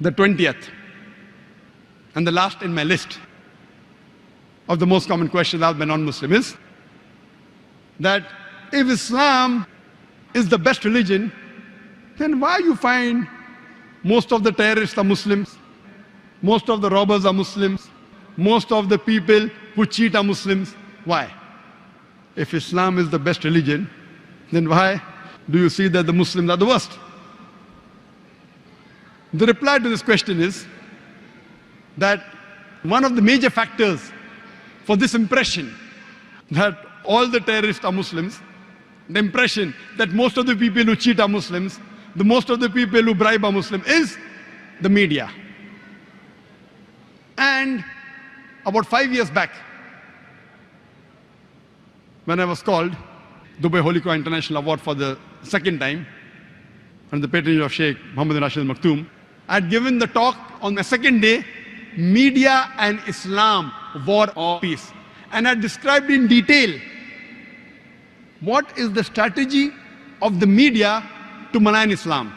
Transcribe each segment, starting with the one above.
The 20th, and the last in my list of the most common questions asked by non-Muslim is that if Islam is the best religion, then why you find most of the terrorists are Muslims, most of the robbers are Muslims, most of the people who cheat are Muslims? Why? If Islam is the best religion, then why do you see that the Muslims are the worst? The reply to this question is that one of the major factors for this impression that all the terrorists are Muslims, the impression that most of the people who cheat are Muslims, the most of the people who bribe are Muslim, is the media. And about 5 years back, when I was called Dubai Holy Quran International Award for the second time, under the patronage of Sheikh Muhammad Rashid Al Maktoum, I had given the talk on my second day, Media and Islam, War or Peace. And I described in detail what is the strategy of the media to malign Islam.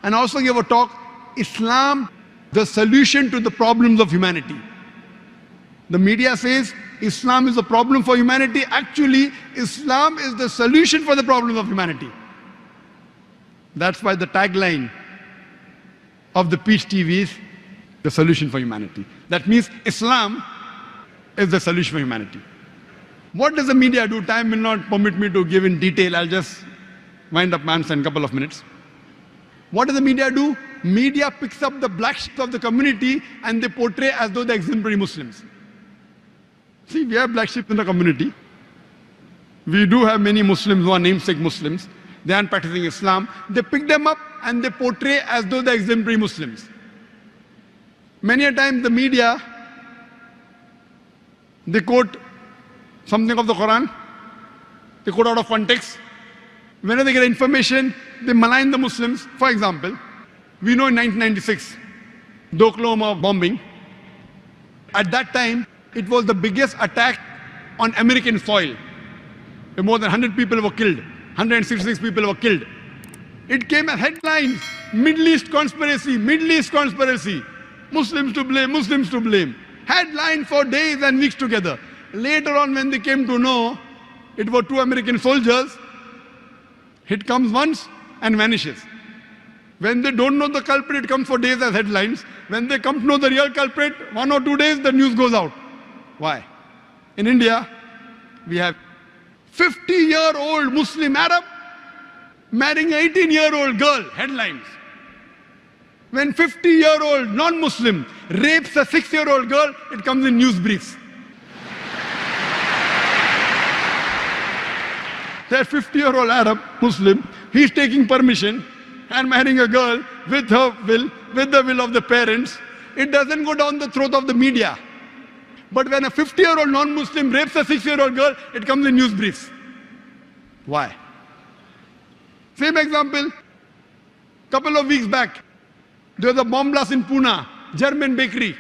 And I also gave a talk, Islam, the solution to the problems of humanity. The media says Islam is a problem for humanity. Actually, Islam is the solution for the problems of humanity. That's why the tagline of the Peace TV is the solution for humanity. That means Islam is the solution for humanity. What does the media do? Time will not permit me to give in detail. I'll just wind up my answer in a couple of minutes. What does the media do? Media picks up the black sheep of the community and they portray as though they're exemplary Muslims. See, we have black sheep in the community. We do have many Muslims who are namesake Muslims. They aren't practicing Islam. They pick them up and they portray as though they're exemplary Muslims. Many a time the media, they quote something of the Quran, they quote out of context. Whenever they get information, they malign the Muslims. For example, we know in 1996, the Oklahoma bombing, at that time, it was the biggest attack on American soil. More than 100 people were killed, 166 people were killed. It came as headlines, Middle East conspiracy, Middle East conspiracy. Muslims to blame, Muslims to blame. Headline for days and weeks together. Later on, when they came to know it were 2 American soldiers, it comes once and vanishes. When they don't know the culprit, it comes for days as headlines. When they come to know the real culprit, 1 or 2 days, the news goes out. Why? In India, we have 50-year-old Muslim Arab marrying an 18-year-old girl, headlines. When 50-year-old non-Muslim rapes a 6-year-old girl, it comes in news briefs. That 50-year-old Arab Muslim, he's taking permission and marrying a girl with her will, with the will of the parents. It doesn't go down the throat of the media. But when a 50-year-old non-Muslim rapes a 6-year-old girl, it comes in news briefs. Why? Same example, couple of weeks back, there was a bomb blast in Pune, German bakery.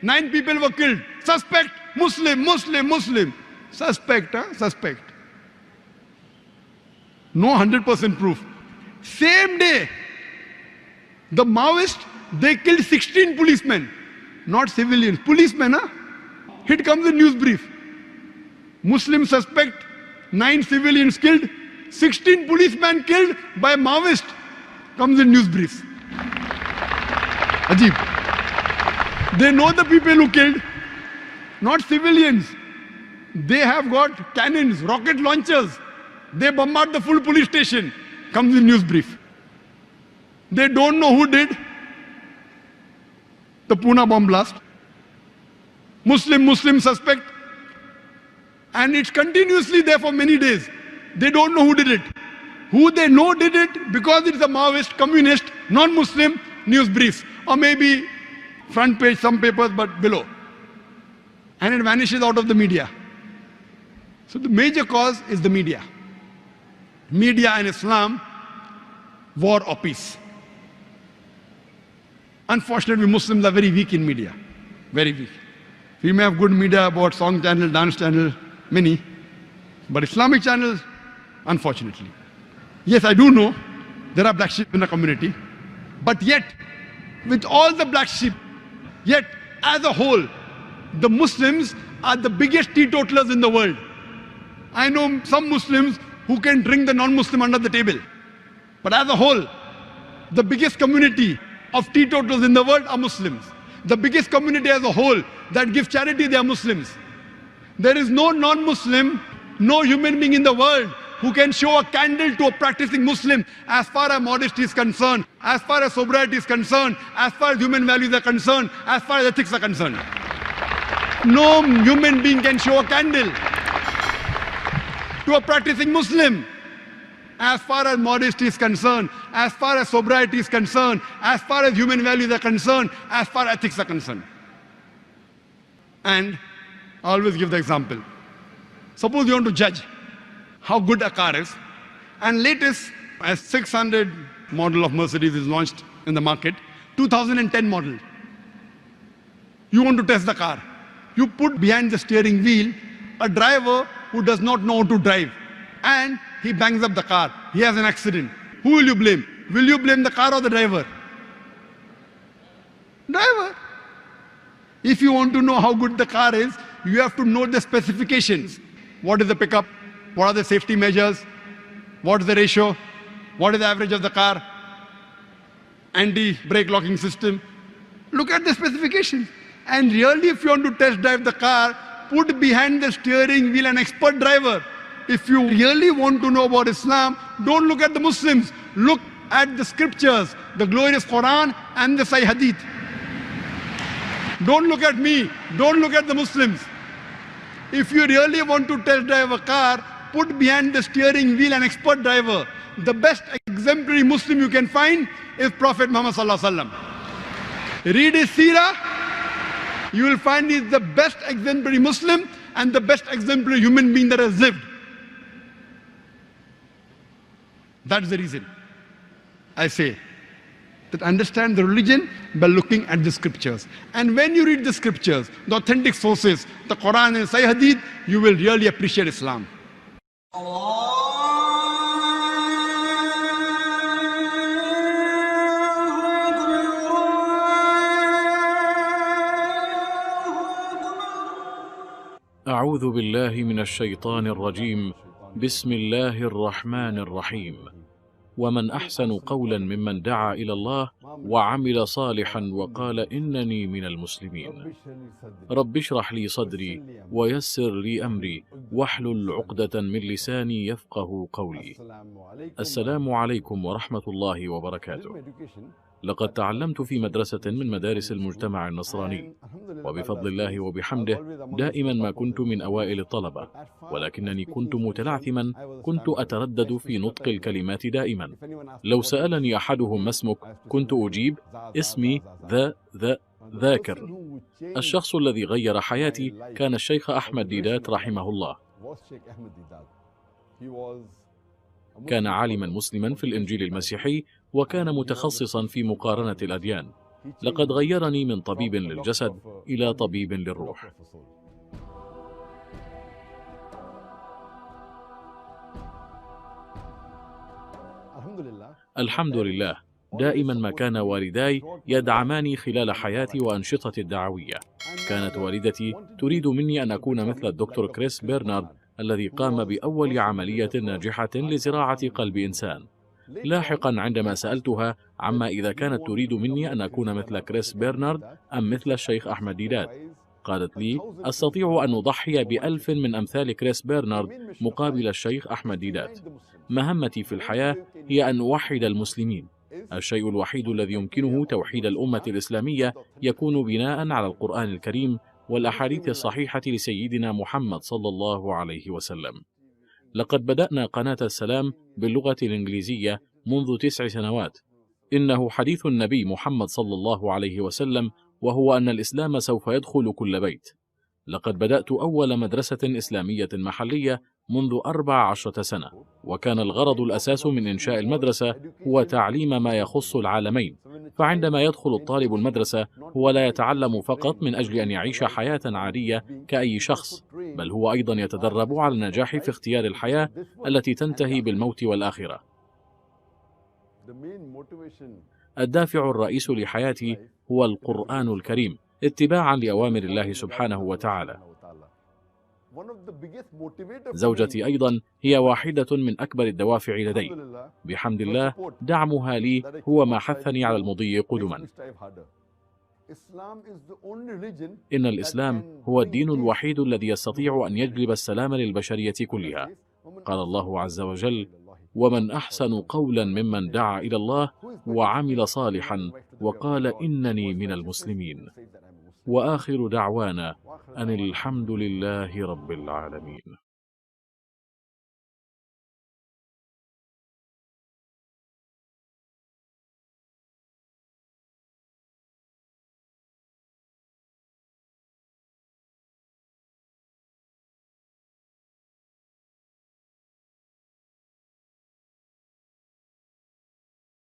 9 people were killed. Suspect, Muslim, Muslim, Muslim. Suspect, suspect. No 100% proof. Same day, the Maoists, they killed 16 policemen. Not civilians, policemen, huh? It comes in news brief. Muslim suspect, 9 civilians killed, 16 policemen killed by Maoist. Comes in news briefs. Ajib. They know the people who killed, not civilians. They have got cannons, rocket launchers. They bombard the full police station. Comes in news brief. They don't know who did the Pune bomb blast. Muslim suspect. And it's continuously there for many days. They don't know who did it. Who they know did it because it's a Maoist, communist, non-Muslim, news briefs. Or maybe front page, some papers, but below. And it vanishes out of the media. So the major cause is the media. Media and Islam, war or peace. Unfortunately, Muslims are very weak in media. Very weak. We may have good media about song channel, dance channel, many. But Islamic channels, unfortunately. Yes, I do know there are black sheep in the community. But yet, with all the black sheep. Yet, as a whole, the Muslims are the biggest teetotalers in the world. I know some Muslims who can drink the non-Muslim under the table. But as a whole, the biggest community of teetotalers in the world are Muslims. The biggest community as a whole that gives charity, they are Muslims. There is no non-Muslim, no human being in the world who can show a candle to a practicing Muslim as far as modesty is concerned, as far as sobriety is concerned, as far as human values are concerned, as far as ethics are concerned. No human being can show a candle to a practicing Muslim as far as modesty is concerned, as far as sobriety is concerned, as far as human values are concerned, as far as ethics are concerned. And I always give the example. Suppose you want to judge how good a car is, and latest S600 model of Mercedes is launched in the market, 2010 model. You want to test the car. You put behind the steering wheel a driver who does not know how to drive, and he bangs up the car. He has an accident. Who will you blame? Will you blame the car or the driver? Driver. If you want to know how good the car is, you have to know the specifications. What is the pickup? What are the safety measures? What is the ratio? What is the average of the car? Anti-brake locking system. Look at the specifications. And really, if you want to test drive the car, put behind the steering wheel an expert driver. If you really want to know about Islam, don't look at the Muslims. Look at the scriptures, the glorious Quran and the Sahih Hadith. Don't look at me. Don't look at the Muslims. If you really want to test drive a car, put behind the steering wheel an expert driver. The best exemplary Muslim you can find is Prophet Muhammad Sallallahu Alaihi Wasallam. Read his seerah, you will find he's the best exemplary Muslim and the best exemplary human being that has lived. That's the reason I say that understand the religion by looking at the scriptures. And when you read the scriptures, the authentic sources, the Quran and Sahih Hadith, you will really appreciate Islam. أعوذ بالله من الشيطان الرجيم. بسم الله الرحمن الرحيم. ومن أحسن قولا ممن دعا إلى الله وعمل صالحا وقال إنني من المسلمين. رب اشرح لي صدري ويسر لي أمري واحلل عقدة من لساني يفقه قولي. السلام عليكم ورحمة الله وبركاته. لقد تعلمت في مدرسة من مدارس المجتمع النصراني، وبفضل الله وبحمده دائما ما كنت من أوائل الطلبة، ولكنني كنت متلعثما، كنت أتردد في نطق الكلمات دائما. لو سألني أحدهم ما اسمك كنت أجيب اسمي ذاكر. الشخص الذي غير حياتي كان الشيخ أحمد ديدات رحمه الله. كان عالما مسلما في الإنجيل المسيحي، وكان متخصصا في مقارنة الأديان. لقد غيرني من طبيب للجسد إلى طبيب للروح. الحمد لله. دائما ما كان والداي يدعماني خلال حياتي وأنشطتي الدعوية. كانت والدتي تريد مني أن أكون مثل الدكتور كريس برنارد الذي قام بأول عملية ناجحة لزراعة قلب إنسان. لاحقا عندما سألتها عما إذا كانت تريد مني أن أكون مثل كريس برنارد أم مثل الشيخ أحمد ديدات، قالت لي أستطيع أن أضحي ب1000 من أمثال كريس برنارد مقابل الشيخ أحمد ديدات. مهمتي في الحياة هي أن أوحد المسلمين. الشيء الوحيد الذي يمكنه توحيد الأمة الإسلامية يكون بناء على القرآن الكريم والأحاديث الصحيحة لسيدنا محمد صلى الله عليه وسلم. لقد بدأنا قناة السلام باللغة الإنجليزية منذ 9 سنوات. إنه حديث النبي محمد صلى الله عليه وسلم، وهو أن الإسلام سوف يدخل كل بيت. لقد بدأت أول مدرسة إسلامية محلية منذ 14 سنة، وكان الغرض الأساس من إنشاء المدرسة هو تعليم ما يخص العالمين. فعندما يدخل الطالب المدرسة هو لا يتعلم فقط من أجل أن يعيش حياة عادية كأي شخص، بل هو أيضا يتدرب على النجاح في اختيار الحياة التي تنتهي بالموت والآخرة. الدافع الرئيس لحياتي هو القرآن الكريم اتباعا لأوامر الله سبحانه وتعالى. زوجتي أيضا هي واحدة من أكبر الدوافع لدي. بحمد الله دعمها لي هو ما حثني على المضي قدما. إن الإسلام هو الدين الوحيد الذي يستطيع أن يجلب السلام للبشرية كلها. قال الله عز وجل: ومن أحسن قولا ممن دعا إلى الله وعمل صالحا وقال إنني من المسلمين. وآخر دعوانا أن الحمد لله رب العالمين.